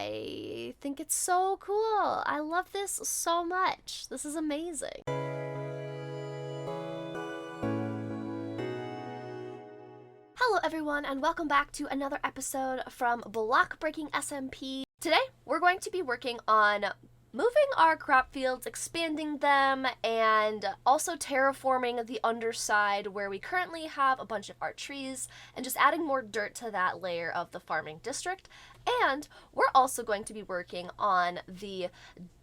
I think it's so cool. I love this so much. This is amazing. Hello everyone, and welcome back to another episode from Block Breaking SMP. Today, we're going to be working on moving our crop fields, expanding them, and also terraforming the underside where we currently have a bunch of our trees, and just adding more dirt to that layer of the farming district. And we're also going to be working on the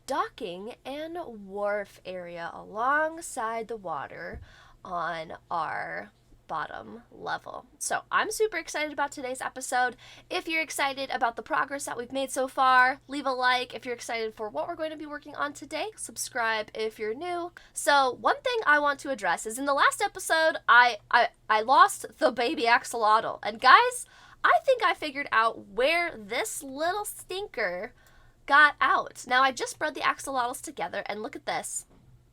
docking and wharf area alongside the water on our bottom level. So I'm super excited about today's episode. If you're excited about the progress that we've made so far, leave a like. If you're excited for what we're going to be working on today, subscribe if you're new. So one thing I want to address is in the last episode, I lost the baby axolotl. And guys, I think I figured out where this little stinker got out. Now I just bred the axolotls together and look at this.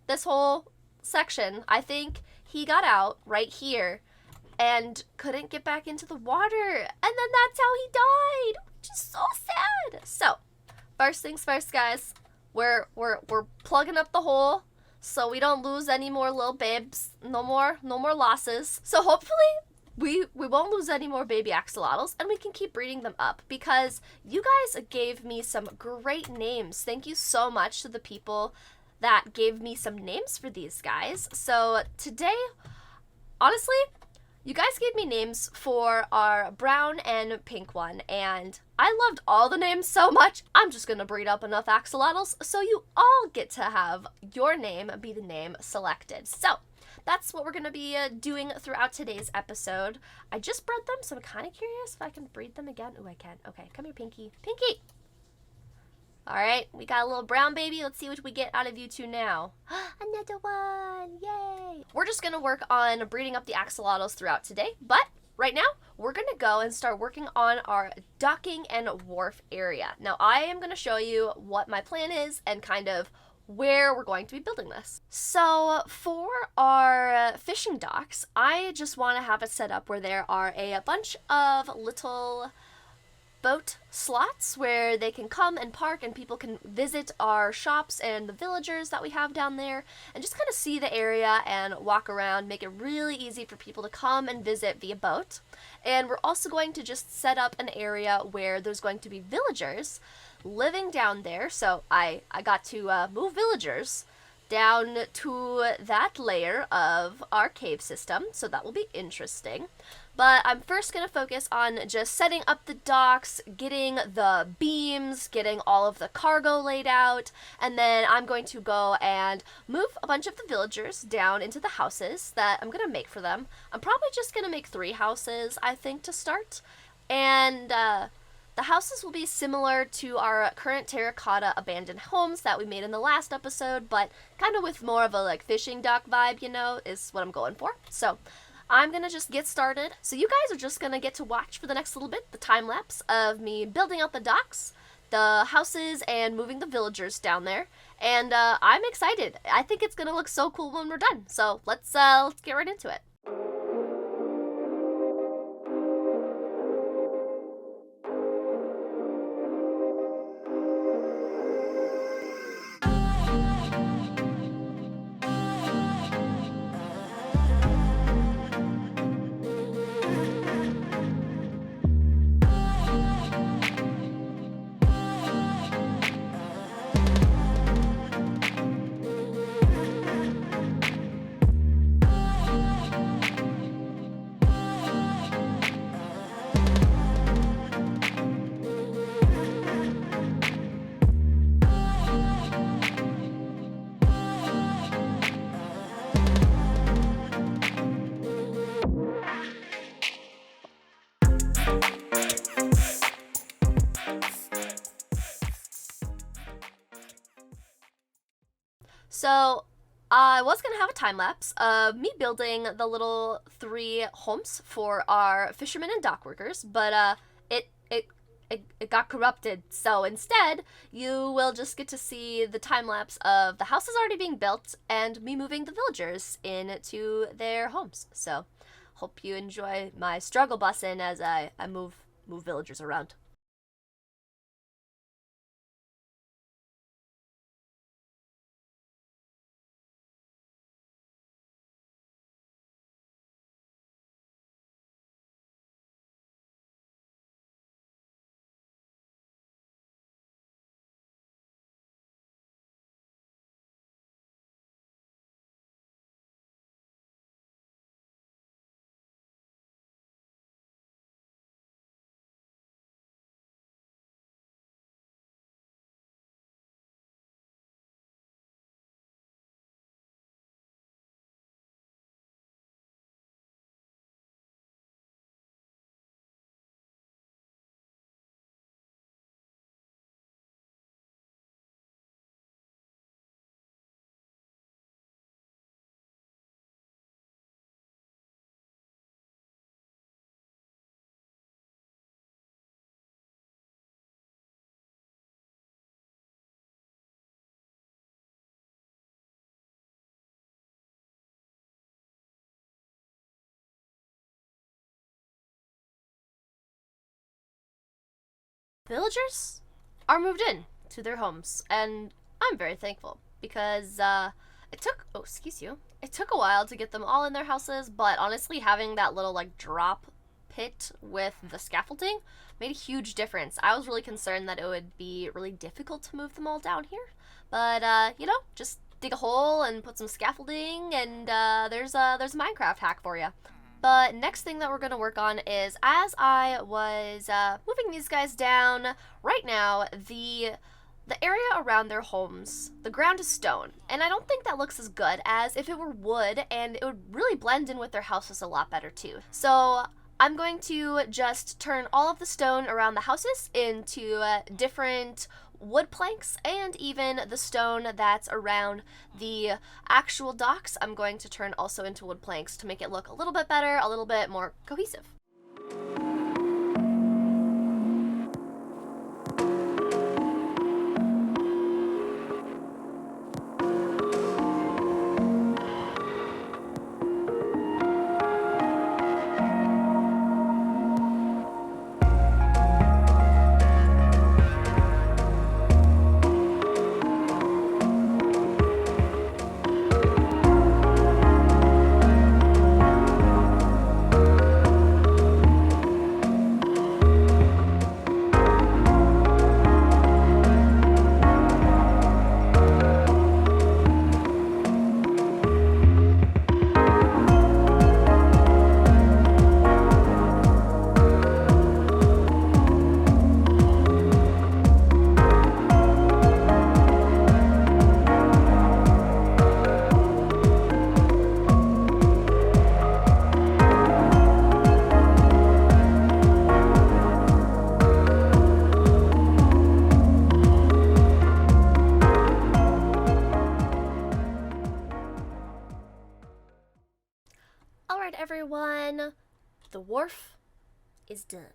This whole section, I think he got out right here and couldn't get back into the water, and then that's how he died, which is so sad. So first things first, guys, we're plugging up the hole so we don't lose any more little babes. No more losses. So hopefully we won't lose any more baby axolotls, and we can keep breeding them up, because you guys gave me some great names. Thank you so much to the people that gave me some names for these guys. So today, honestly, you guys gave me names for our brown and pink one, and I loved all the names so much, I'm just gonna breed up enough axolotls so you all get to have your name be the name selected. So that's what we're gonna be doing throughout today's episode. I just bred them, so I'm kind of curious if I can breed them again. Oh, I can. Okay, come here, Pinky. Pinky! Alright, we got a little brown baby. Let's see what we get out of you two now. Another one! Yay! We're just gonna work on breeding up the axolotls throughout today, but right now, we're gonna go and start working on our docking and wharf area. Now, I am gonna show you what my plan is and kind of where we're going to be building this. So for our fishing docks, I just want to have it set up where there are a bunch of little boat slots where they can come and park, and people can visit our shops and the villagers that we have down there and just kind of see the area and walk around, make it really easy for people to come and visit via boat. And we're also going to just set up an area where there's going to be villagers living down there. So I got to move villagers down to that layer of our cave system, so that will be interesting. But I'm first going to focus on just setting up the docks, getting the beams, getting all of the cargo laid out, and then I'm going to go and move a bunch of the villagers down into the houses that I'm going to make for them. I'm probably just going to make 3 houses, I think, to start. And the houses will be similar to our current terracotta abandoned homes that we made in the last episode, but kind of with more of a like fishing dock vibe, you know, is what I'm going for. So I'm gonna just get started. So you guys are just gonna get to watch for the next little bit the time lapse of me building out the docks, the houses, and moving the villagers down there. And I'm excited. I think it's gonna look so cool when we're done. So let's get right into it. So I was going to have a time lapse of me building the little 3 homes for our fishermen and dock workers, but it got corrupted. So instead, you will just get to see the time lapse of the houses already being built and me moving the villagers into their homes. So hope you enjoy my struggle busing as I move villagers around. Villagers are moved in to their homes, and I'm very thankful because it took, oh, excuse you, it took a while to get them all in their houses, but honestly, having that little like drop pit with the scaffolding made a huge difference. I was really concerned that it would be really difficult to move them all down here, but you know, just dig a hole and put some scaffolding, and there's a Minecraft hack for you. But next thing that we're going to work on is, as I was moving these guys down, right now the area around their homes, the ground is stone, and I don't think that looks as good as if it were wood, and it would really blend in with their houses a lot better too. So I'm going to just turn all of the stone around the houses into different wood planks, and even the stone that's around the actual docks I'm going to turn also into wood planks to make it look a little bit better, a little bit more cohesive. Alright everyone, the wharf is done.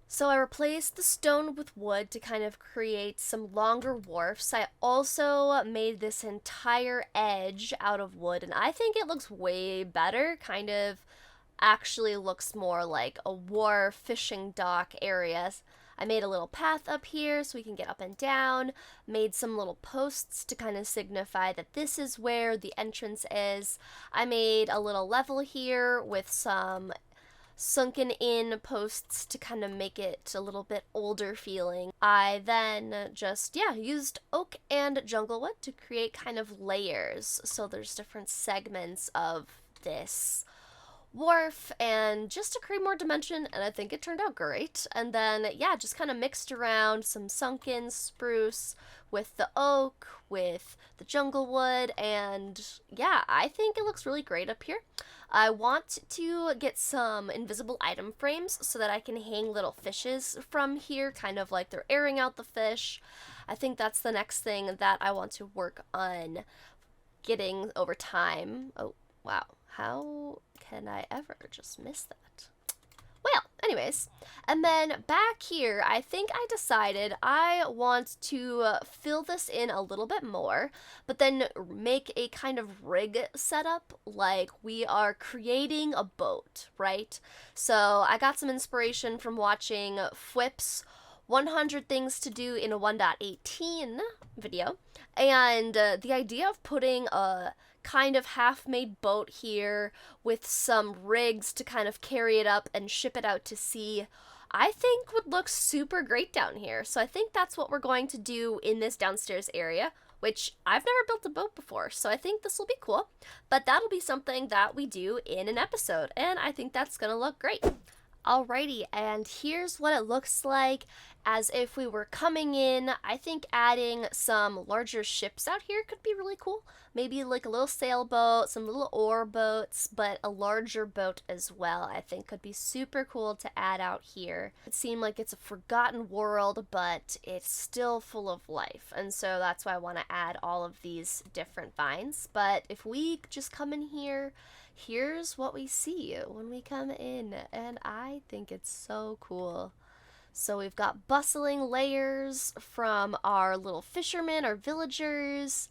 So I replaced the stone with wood to kind of create some longer wharfs. I also made this entire edge out of wood, and I think it looks way better. Kind of actually looks more like a wharf fishing dock area. I made a little path up here so we can get up and down, made some little posts to kind of signify that this is where the entrance is. I made a little level here with some sunken in posts to kind of make it a little bit older feeling. I then just, used oak and jungle wood to create kind of layers. So there's different segments of this wharf, and just to create more dimension, and I think it turned out great. And then just kind of mixed around some sunken spruce with the oak, with the jungle wood, and I think it looks really great up here. I want to get some invisible item frames so that I can hang little fishes from here, kind of like they're airing out the fish. I think that's the next thing that I want to work on getting over time. Oh, wow. How can I ever just miss that? Well, anyways, and then back here, I think I decided I want to fill this in a little bit more, but then make a kind of rig setup, like we are creating a boat, right? So I got some inspiration from watching Fwip's 100 Things to Do in a 1.18 video, and the idea of putting a kind of half-made boat here with some rigs to kind of carry it up and ship it out to sea, I think would look super great down here. So I think that's what we're going to do in this downstairs area, which I've never built a boat before, so I think this will be cool. But that'll be something that we do in an episode, and I think that's gonna look great. Alrighty, and here's what it looks like as if we were coming in. I think adding some larger ships out here could be really cool. Maybe like a little sailboat, some little oar boats, but a larger boat as well, I think could be super cool to add out here. It seemed like it's a forgotten world, but it's still full of life, and so that's why I want to add all of these different vines. But if we just come in here, here's what we see when we come in, and I think it's so cool. So we've got bustling layers from our little fishermen, our villagers.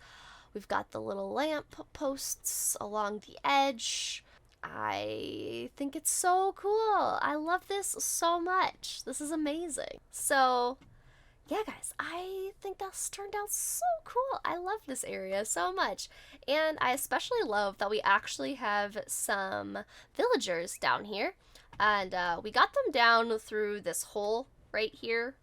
We've got the little lamp posts along the edge. I think it's so cool. I love this so much. This is amazing. So yeah, guys, I think that's turned out so cool. I love this area so much. And I especially love that we actually have some villagers down here. And we got them down through this hole right here.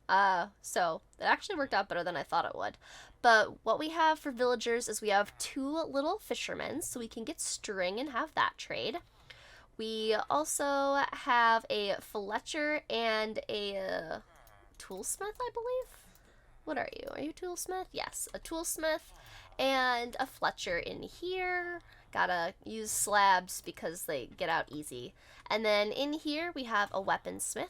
So it actually worked out better than I thought it would. But what we have for villagers is we have 2 little fishermen, so we can get string and have that trade. We also have a Fletcher and a toolsmith, I believe. What are you? Are you a toolsmith? Yes, a toolsmith and a Fletcher in here. Gotta use slabs because they get out easy. And then in here we have a weaponsmith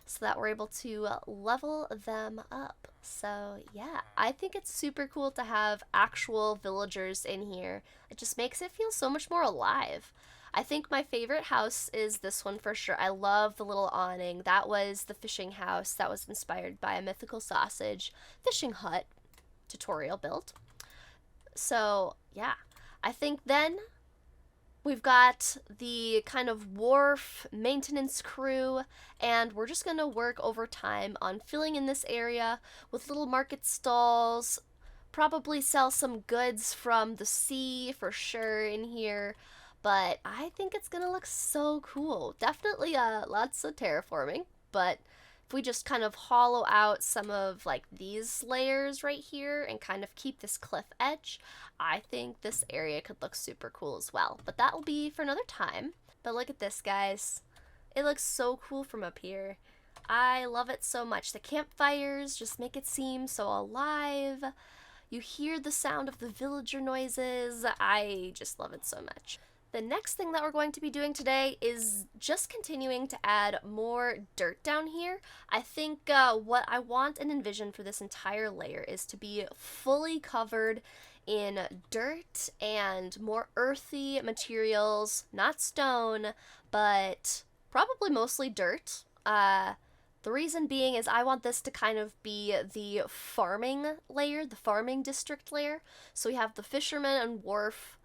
so that we're able to level them up. So yeah, I think it's super cool to have actual villagers in here. It just makes it feel so much more alive. I think my favorite house is this one for sure. I love the little awning. That was the fishing house that was inspired by a mythical sausage fishing hut tutorial build. So yeah, I think then we've got the kind of wharf maintenance crew, and we're just going to work over time on filling in this area with little market stalls, probably sell some goods from the sea for sure in here. But I think it's gonna look so cool. Definitely lots of terraforming, but if we just kind of hollow out some of like these layers right here and kind of keep this cliff edge, I think this area could look super cool as well. But that will be for another time. But look at this, guys. It looks so cool from up here. I love it so much. The campfires just make it seem so alive. You hear the sound of the villager noises. I just love it so much. The next thing that we're going to be doing today is just continuing to add more dirt down here. I think what I want and envision for this entire layer is to be fully covered in dirt and more earthy materials, not stone, but probably mostly dirt. The reason being is I want this to kind of be the farming layer, the farming district layer. So we have the fishermen and wharf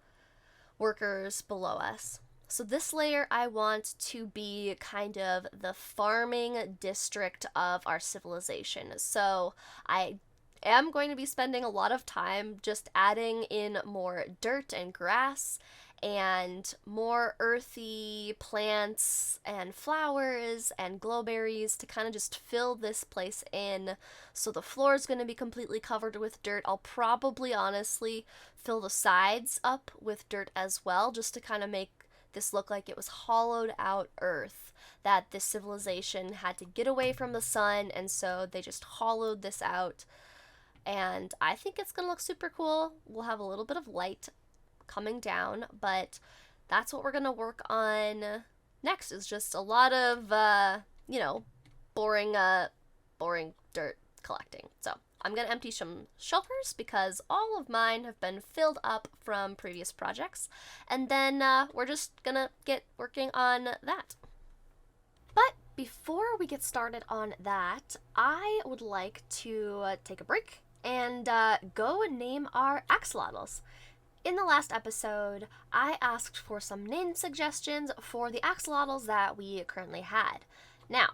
workers below us. So this layer I want to be kind of the farming district of our civilization. So I am going to be spending a lot of time just adding in more dirt and grass and more earthy plants and flowers and glowberries to kind of just fill this place in. So the floor is going to be completely covered with dirt. I'll probably honestly fill the sides up with dirt as well, just to kind of make this look like it was hollowed out earth, that this civilization had to get away from the sun, and so they just hollowed this out. And I think it's going to look super cool. We'll have a little bit of light coming down, but that's what we're gonna work on next, is just a lot of boring dirt collecting. So I'm gonna empty some shulkers because all of mine have been filled up from previous projects, and then we're just gonna get working on that. But before we get started on that, I would like to take a break and go name our axolotls. In the last episode, I asked for some name suggestions for the axolotls that we currently had. Now,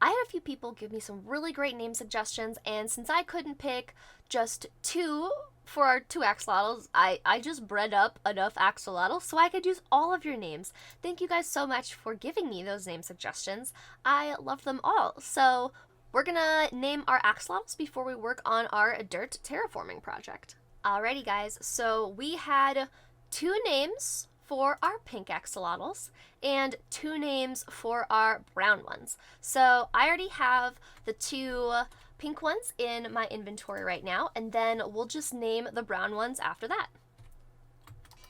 I had a few people give me some really great name suggestions, and since I couldn't pick just 2 for our 2 axolotls, I just bred up enough axolotls so I could use all of your names. Thank you guys so much for giving me those name suggestions. I love them all. So we're gonna name our axolotls before we work on our dirt terraforming project. Alrighty guys, so we had 2 names for our pink axolotls and 2 names for our brown ones. So I already have the 2 pink ones in my inventory right now, and then we'll just name the brown ones after that.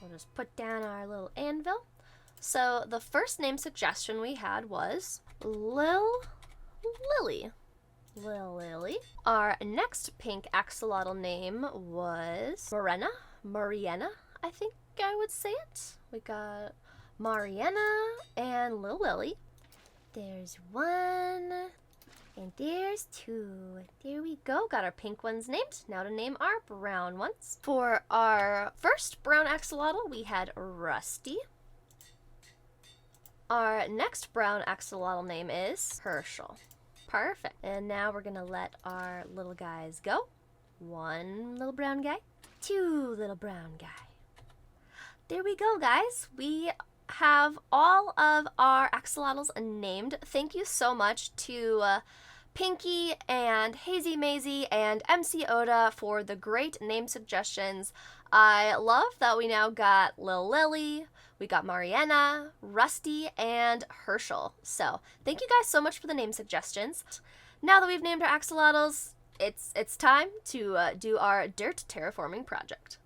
We'll just put down our little anvil. So the first name suggestion we had was Lily. Lily. Our next pink axolotl name was Mariana, I think I would say it. We got Mariana and Lil Lily. There's 1, and there's 2. There we go. Got our pink ones named. Now to name our brown ones. For our first brown axolotl, we had Rusty. Our next brown axolotl name is Herschel. Perfect. And now we're gonna let our little guys go. One little brown guy, two little brown guy. There we go, guys. We have all of our axolotls named. Thank you so much to Pinky and Hazy Maisie and MC Oda for the great name suggestions. I love that we now got Lil Lily, we got Mariana, Rusty, and Herschel. So thank you guys so much for the name suggestions. Now that we've named our axolotls, it's time to do our dirt terraforming project.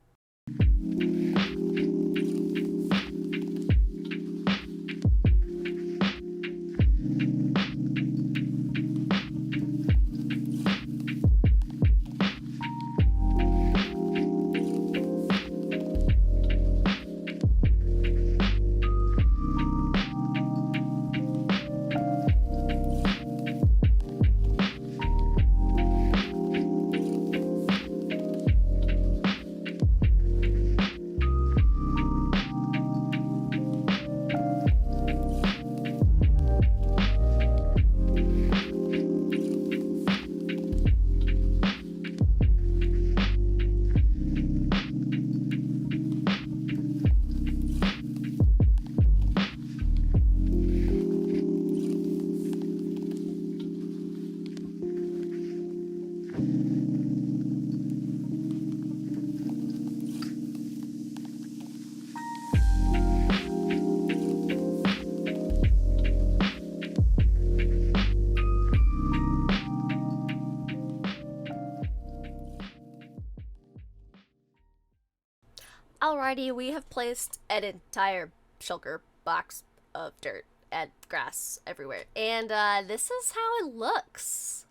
Alrighty, we have placed an entire shulker box of dirt and grass everywhere, and this is how it looks.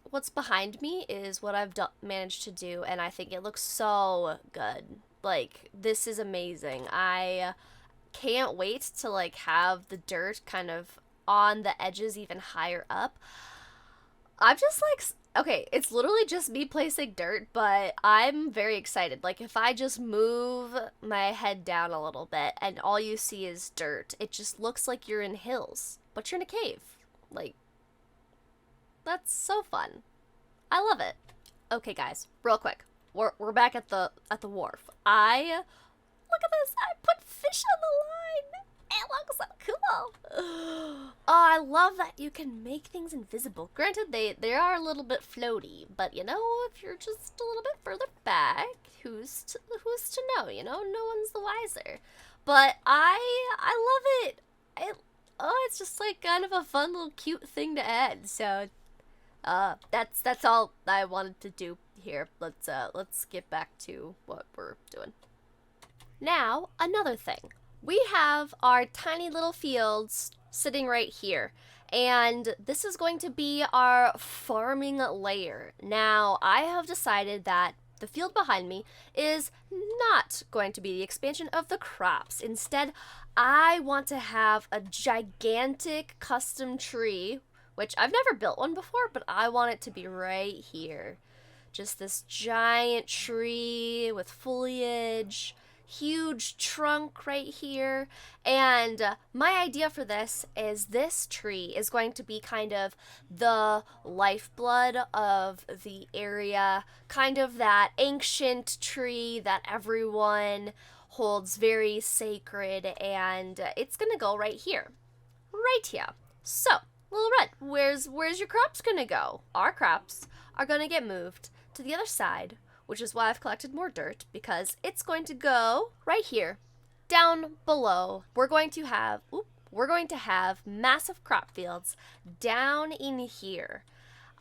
What's behind me is what I've managed to do, and I think it looks so good. Like, this is amazing. I can't wait to, like, have the dirt kind of on the edges even higher up. I'm just, like, okay, it's literally just me placing dirt, but I'm very excited. Like, if I just move my head down a little bit and all you see is dirt, it just looks like you're in hills, but you're in a cave. Like, that's so fun. I love it. Okay, guys, real quick. We're back at the wharf. Look at this. I put fish on the line. It looks so cool. Oh, I love that you can make things invisible. Granted, they are a little bit floaty, but you know, if you're just a little bit further back, who's to know? You know, no one's the wiser. But I love it. It's just like kind of a fun little cute thing to add. So, that's all I wanted to do here. Let's get back to what we're doing. Now, another thing. We have our tiny little fields sitting right here, and this is going to be our farming layer. Now, I have decided that the field behind me is not going to be the expansion of the crops. Instead, I want to have a gigantic custom tree, which I've never built one before, but I want it to be right here. Just this giant tree with foliage, huge trunk right here, and my idea for this is this tree is going to be kind of the lifeblood of the area, kind of that ancient tree that everyone holds very sacred, and it's gonna go right here. So, Little Red, where's your crops gonna go? Our crops are gonna get moved to the other side, which is why I've collected more dirt, because it's going to go right here, down below. We're going to have massive crop fields down in here.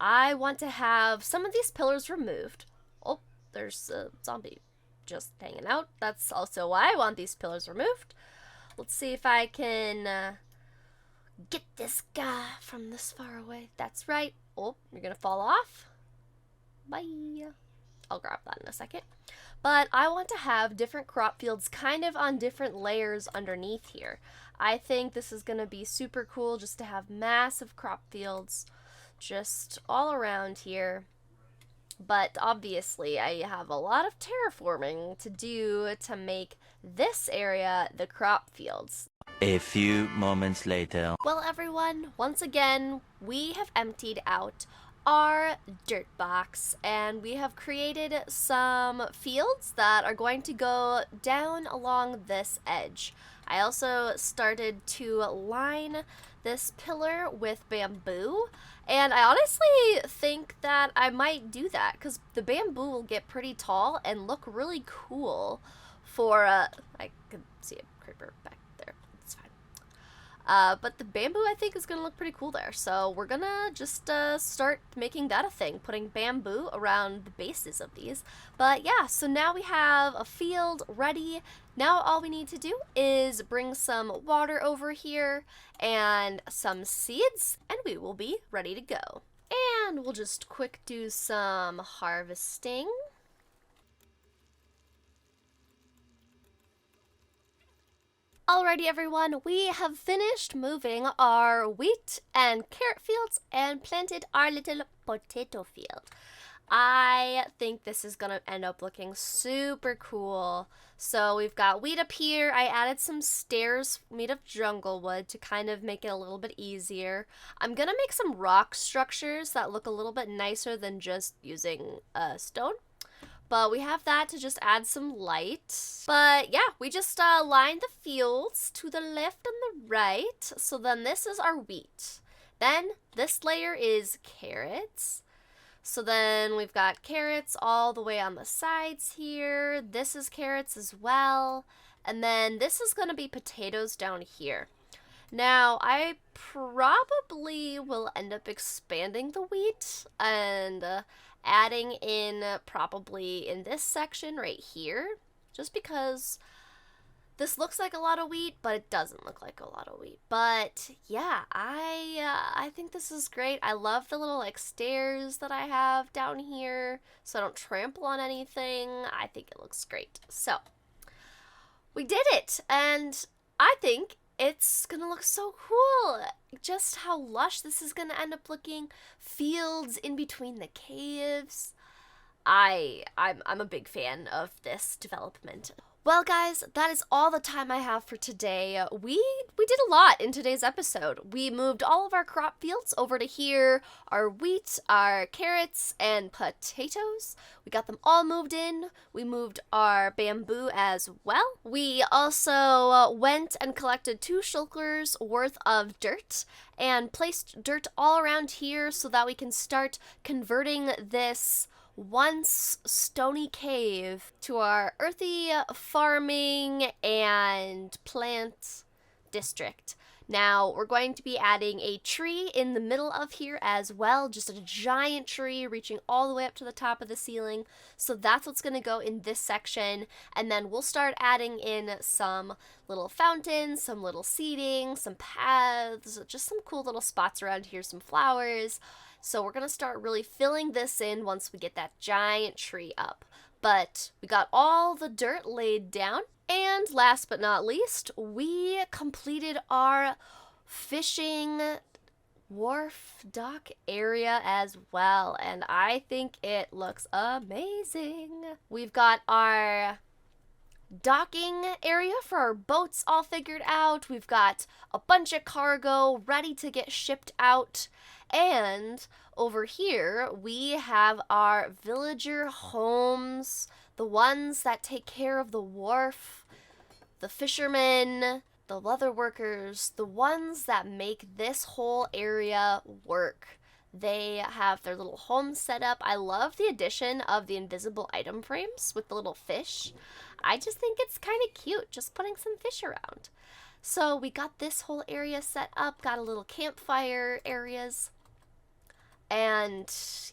I want to have some of these pillars removed. Oh, there's a zombie just hanging out. That's also why I want these pillars removed. Let's see if I can get this guy from this far away. That's right. Oh, you're gonna fall off. Bye. I'll grab that in a second. But I want to have different crop fields kind of on different layers underneath here. I think this is going to be super cool just to have massive crop fields just all around here. But obviously I have a lot of terraforming to do to make this area the crop fields. A few moments later. Well, everyone, once again, we have emptied out our dirt box and we have created some fields that are going to go down along this edge. I also started to line this pillar with bamboo, and I honestly think that I might do that because the bamboo will get pretty tall and look really cool for I can see a creeper back there. It's fine. But the bamboo, I think, is going to look pretty cool there. So we're going to just start making that a thing, putting bamboo around the bases of these. But yeah, so now we have a field ready. Now all we need to do is bring some water over here and some seeds, and we will be ready to go. And we'll just quick do some harvesting. Alrighty, everyone, we have finished moving our wheat and carrot fields and planted our little potato field. I think this is going to end up looking super cool. So we've got wheat up here. I added some stairs made of jungle wood to kind of make it a little bit easier. I'm going to make some rock structures that look a little bit nicer than just using stone. But we have that to just add some light. But yeah, we just lined the fields to the left and the right. So then this is our wheat. Then this layer is carrots. So then we've got carrots all the way on the sides here. This is carrots as well. And then this is going to be potatoes down here. Now, I probably will end up expanding the wheat and adding in probably in this section right here, just because this looks like a lot of wheat, but it doesn't look like a lot of wheat. But yeah, I think this is great. I love the little like stairs that I have down here so I don't trample on anything. I think it looks great. So we did it, and I think it's gonna look so cool. Just how lush this is gonna end up looking. Fields in between the caves. I'm a big fan of this development. Well, guys, that is all the time I have for today. We did a lot in today's episode. We moved all of our crop fields over to here, our wheat, our carrots, and potatoes. We got them all moved in. We moved our bamboo as well. We also went and collected 2 shulkers worth of dirt and placed dirt all around here so that we can start converting this once stony cave to our earthy farming and plant district. Now we're going to be adding a tree in the middle of here as well, just a giant tree reaching all the way up to the top of the ceiling. So that's what's going to go in this section, and then we'll start adding in some little fountains, some little seating, some paths, just some cool little spots around here, some flowers. So we're going to start really filling this in once we get that giant tree up. But we got all the dirt laid down. And last but not least, we completed our fishing wharf dock area as well. And I think it looks amazing. We've got our docking area for our boats all figured out. We've got a bunch of cargo ready to get shipped out. And over here, we have our villager homes, the ones that take care of the wharf, the fishermen, the leather workers, the ones that make this whole area work. They have their little homes set up. I love the addition of the invisible item frames with the little fish. I just think it's kind of cute, just putting some fish around. So we got this whole area set up, got a little campfire areas. And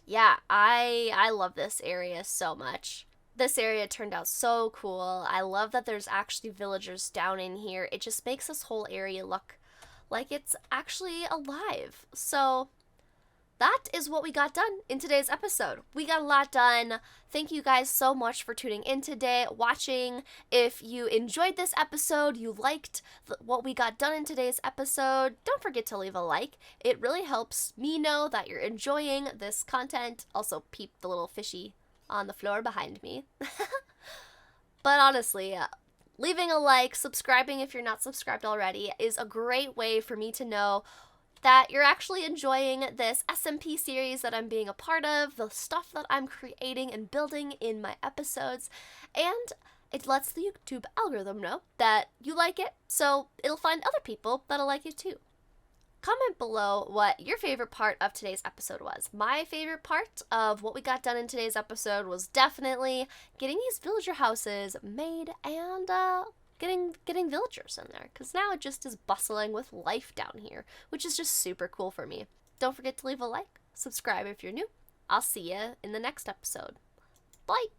yeah, I love this area so much. This area turned out so cool. I love that there's actually villagers down in here. It just makes this whole area look like it's actually alive. So that is what we got done in today's episode. We got a lot done. Thank you guys so much for tuning in today, watching. If you enjoyed this episode, you liked what we got done in today's episode, don't forget to leave a like. It really helps me know that you're enjoying this content. Also, peep the little fishy on the floor behind me. But honestly, leaving a like, subscribing if you're not subscribed already is a great way for me to know that you're actually enjoying this SMP series that I'm being a part of, the stuff that I'm creating and building in my episodes, and it lets the YouTube algorithm know that you like it, so it'll find other people that'll like it too. Comment below what your favorite part of today's episode was. My favorite part of what we got done in today's episode was definitely getting these villager houses made and getting villagers in there, because now it just is bustling with life down here, which is just super cool for me. Don't forget to leave a like, subscribe if you're new. I'll see you in the next episode. Bye!